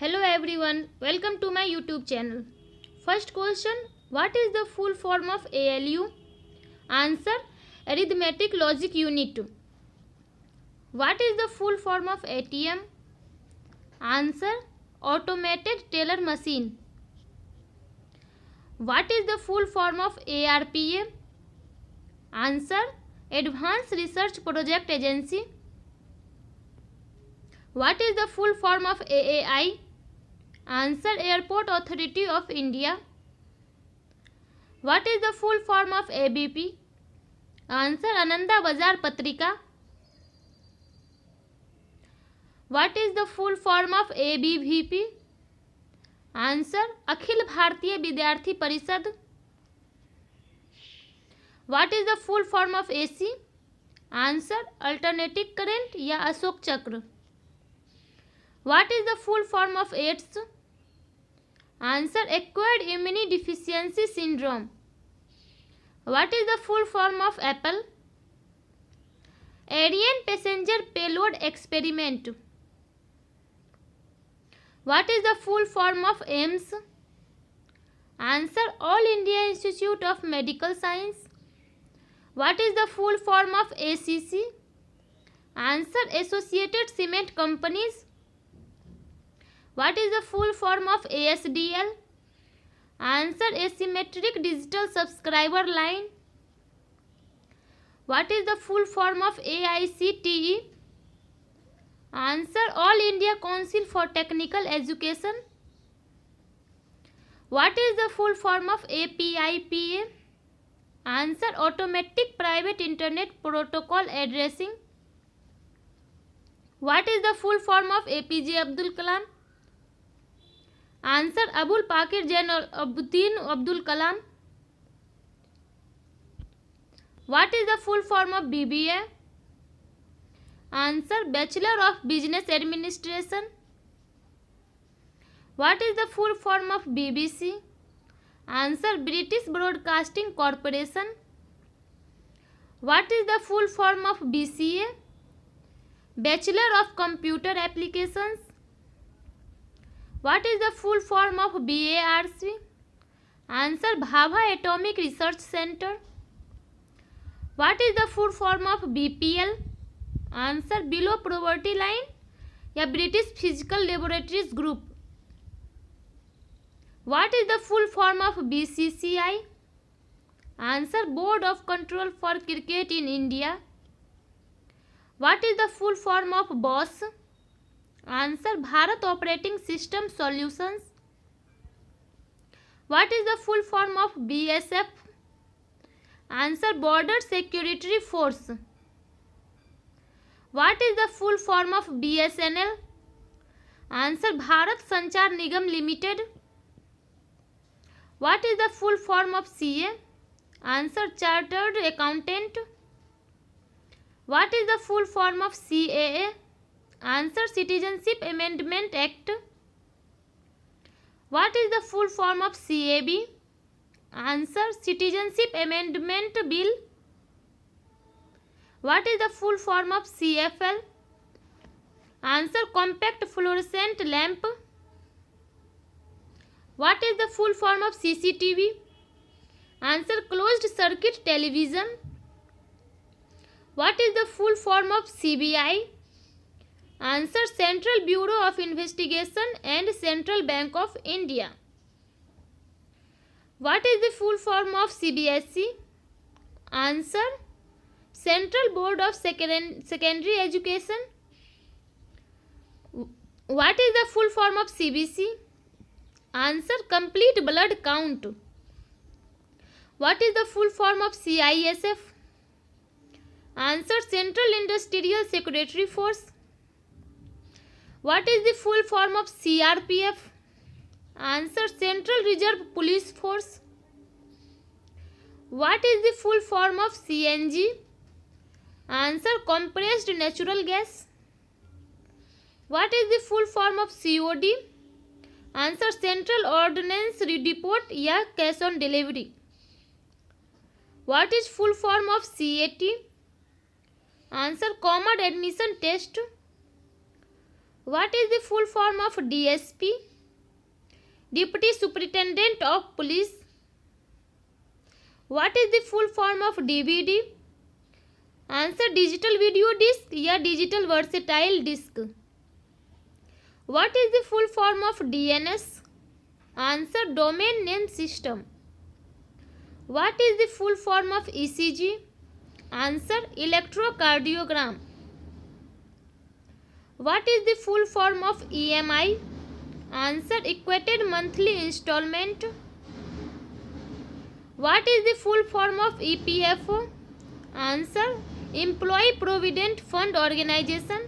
Hello everyone, welcome to my YouTube channel. First question, what is the full form of ALU? Answer, Arithmetic Logic Unit. What is the full form of ATM? Answer, Automated Teller Machine. What is the full form of ARPA? Answer, Advanced Research Project Agency. What is the full form of AAI? Answer, Airport Authority of India. What is the full form of ABP? Answer, Ananda Bazar Patrika. What is the full form of ABVP? Answer, Akhil Bharatiya Vidyarthi Parishad. What is the full form of AC? Answer, Alternating Current या अशोक चक्र. What is the full form of AIDS? Answer, Acquired Immunodeficiency Syndrome. What is the full form of Apple? Ariane Passenger Payload Experiment. What is the full form of AIMS? Answer, All India Institute of Medical Science. What is the full form of ACC? Answer, Associated Cement Companies. What is the full form of ASDL? Answer, Asymmetric Digital Subscriber Line. What is the full form of AICTE? Answer, All India Council for Technical Education. What is the full form of APIPA? Answer, Automatic Private Internet Protocol Addressing. What is the full form of APJ Abdul Kalam? Answer, Abul Pakir Jainuddin Abdul Kalam. What is the full form of BBA? Answer, Bachelor of Business Administration. What is the full form of BBC? Answer, British Broadcasting Corporation. What is the full form of BCA? Bachelor of Computer Applications. What is the full form of BARC? Answer, Bhabha Atomic Research Center. What is the full form of BPL? Answer, Below Poverty Line या British Physical Laboratories Group. What is the full form of BCCI? Answer, Board of Control for Cricket in India. What is the full form of BOSS? Answer, Bharat Operating System Solutions. What is the full form of BSF? Answer, Border Security Force. What is the full form of BSNL? Answer, Bharat Sanchar Nigam Limited. What is the full form of CA? Answer, Chartered Accountant. What is the full form of CAA? Answer, Citizenship Amendment Act. What is the full form of CAB? Answer, Citizenship Amendment Bill. What is the full form of CFL? Answer, Compact Fluorescent Lamp. What is the full form of CCTV? Answer, Closed Circuit Television. What is the full form of CBI? Answer, Central Bureau of Investigation and Central Bank of India. What is the full form of CBSE? Answer, Central Board of Secondary Education. What is the full form of CBC? Answer, Complete Blood Count. What is the full form of CISF? Answer, Central Industrial Security Force. What is the full form of CRPF? Answer, Central Reserve Police Force. What is the full form of CNG? Answer, Compressed Natural Gas. What is the full form of COD? Answer, Central Ordnance Depot या Cash on Delivery. What is full form of CAT? Answer, Common Admission Test. What is the full form of DSP? Deputy Superintendent of Police. What is the full form of DVD? Answer digital video disc या digital versatile disc. What is the full form of DNS? Answer domain name system. What is the full form of ECG? Answer electrocardiogram. What is the full form of EMI? Answer equated monthly installment. What is the full form of EPFO? Answer Employee Provident Fund Organization.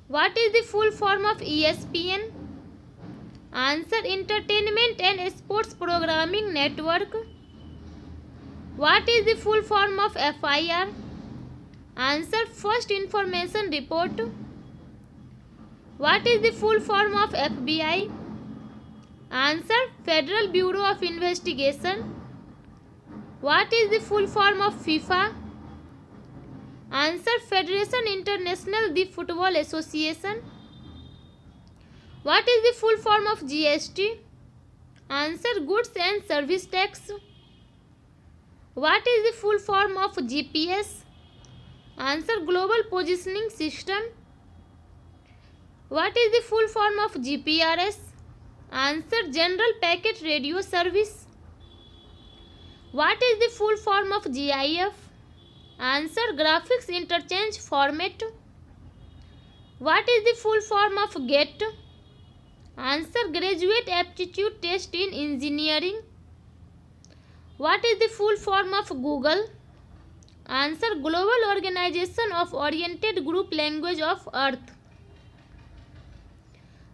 What is the full form of ESPN? Answer Entertainment and Sports Programming Network. What is the full form of FIR? Answer First Information Report. What is the full form of FBI? Answer Federal Bureau of Investigation. What is the full form of FIFA? Answer Federation International de Football Association. What is the full form of GST? Answer Goods and Service Tax. What is the full form of GPS? Answer Global Positioning System. What is the full form of GPRS? Answer General Packet Radio Service. What is the full form of GIF? Answer Graphics Interchange Format. What is the full form of GATE? Answer Graduate Aptitude Test in Engineering. What is the full form of Google? Answer Global Organization of Oriented Group Language of Earth.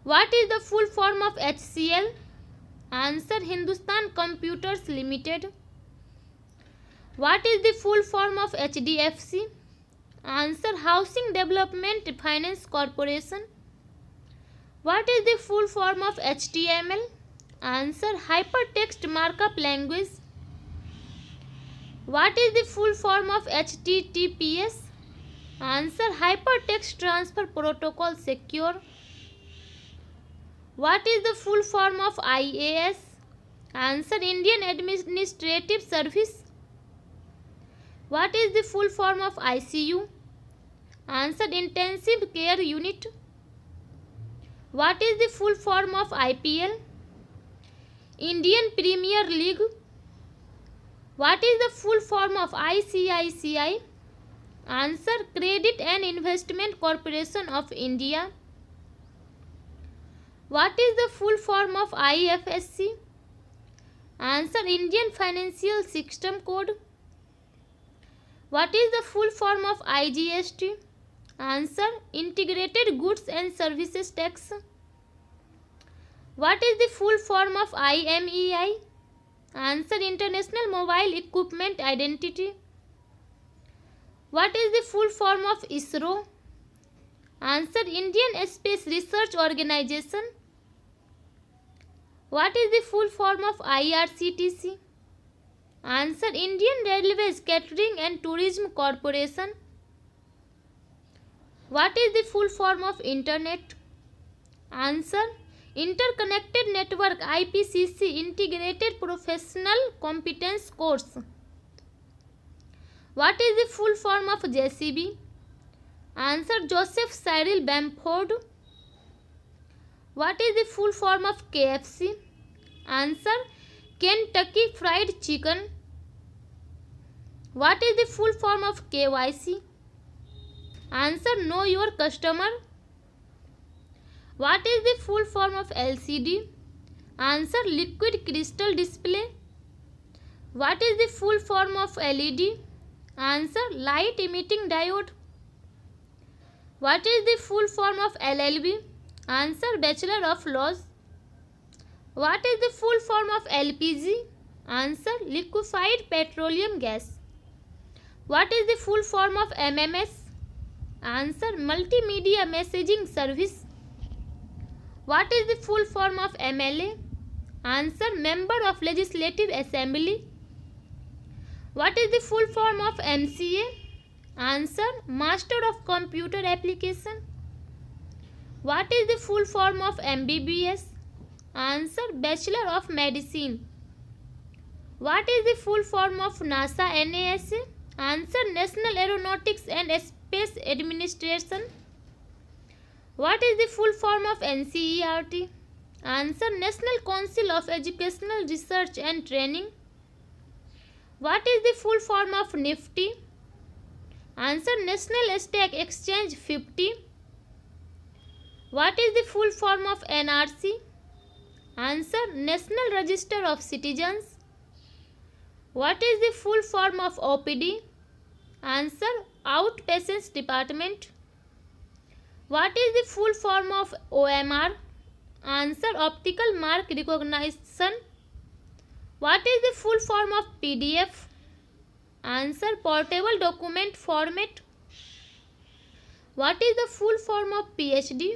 What is the full form of HCL? Answer Hindustan Computers Limited. What is the full form of HDFC? Answer Housing Development Finance Corporation. What is the full form of HTML? Answer Hypertext Markup Language. What is the full form of HTTPS? Answer Hypertext Transfer Protocol Secure. What is the full form of IAS? Answer Indian Administrative Service. What is the full form of ICU? Answer Intensive Care Unit. What is the full form of IPL? Indian Premier League. What is the full form of ICICI? Answer Credit and Investment Corporation of India. What is the full form of IFSC? Answer Indian Financial System Code. What is the full form of IGST? Answer Integrated Goods and Services Tax. What is the full form of IMEI? Answer International Mobile Equipment Identity. What is the full form of ISRO? Answer Indian Space Research Organization. What is the full form of IRCTC? Answer Indian Railways Catering and Tourism Corporation. What is the full form of Internet? Answer Interconnected Network IPCC Integrated Professional Competence Course. What is the full form of JCB? Answer Joseph Cyril Bamford. What is the full form of KFC? Answer Kentucky Fried Chicken. What is the full form of KYC? Answer Know Your Customer. What is the full form of LCD? Answer Liquid Crystal Display. What is the full form of LED? Answer Light Emitting Diode. What is the full form of LLB? Answer Bachelor of Laws. What is the full form of LPG? Answer Liquefied Petroleum Gas. What is the full form of MMS? Answer Multimedia Messaging Service. What is the full form of MLA? Answer Member of Legislative Assembly. What is the full form of MCA? Answer Master of Computer Application. What is the full form of MBBS? Answer: Bachelor of Medicine. What is the full form of NASA NASA? Answer: National Aeronautics and Space Administration. What is the full form of NCERT? Answer: National Council of Educational Research and Training. What is the full form of Nifty? Answer: National Stock Exchange 50. What is the full form of NRC? Answer: National Register of Citizens. What is the full form of OPD? Answer: Outpatients Department. What is the full form of OMR? Answer: Optical Mark Recognition. What is the full form of PDF? Answer: Portable Document Format. What is the full form of PhD?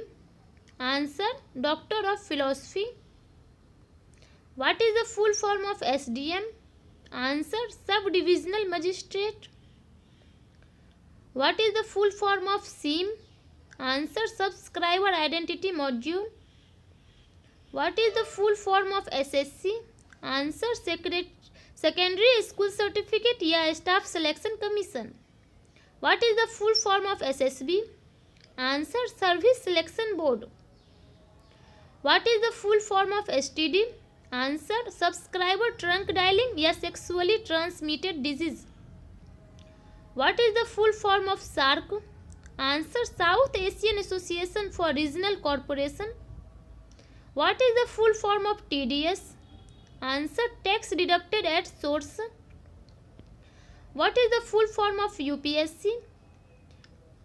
Answer: Doctor of Philosophy. What is the full form of SDM? Answer: Subdivisional Magistrate. What is the full form of SIM? Answer: Subscriber Identity Module. What is the full form of SSC? Answer: Secondary School Certificate या Staff Selection Commission. What is the full form of SSB? Answer: Service Selection Board. What is the full form of STD? Answer: Subscriber Trunk Dialing या Sexually Transmitted Disease. What is the full form of SARC? Answer: South Asian Association for Regional Cooperation. What is the full form of TDS? Answer: Tax deducted at source. What is the full form of UPSC?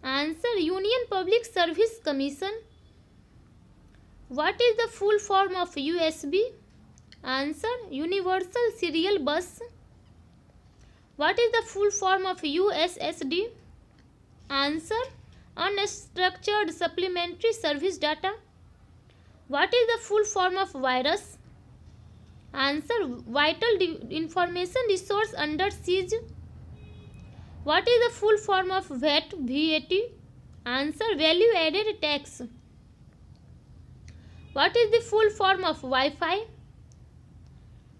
Answer: Union Public Service Commission. What is the full form of USB? Answer: Universal Serial Bus. What is the full form of USSD? Answer: Unstructured Supplementary Service Data. What is the full form of virus? Answer: Vital Information Resource under siege. What is the full form of VAT? Answer: Value Added Tax. What is the full form of Wi-Fi?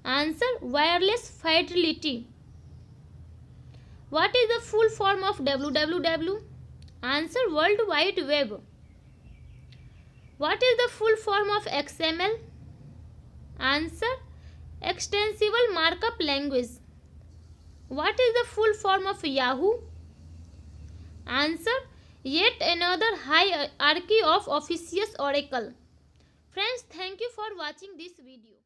Answer: Wireless Fidelity. What is the full form of www? Answer: World Wide Web. What is the full form of XML? Answer: Extensible Markup Language. What is the full form of Yahoo? Answer: Yet another hierarchy of officious oracle. Friends, thank you for watching this video.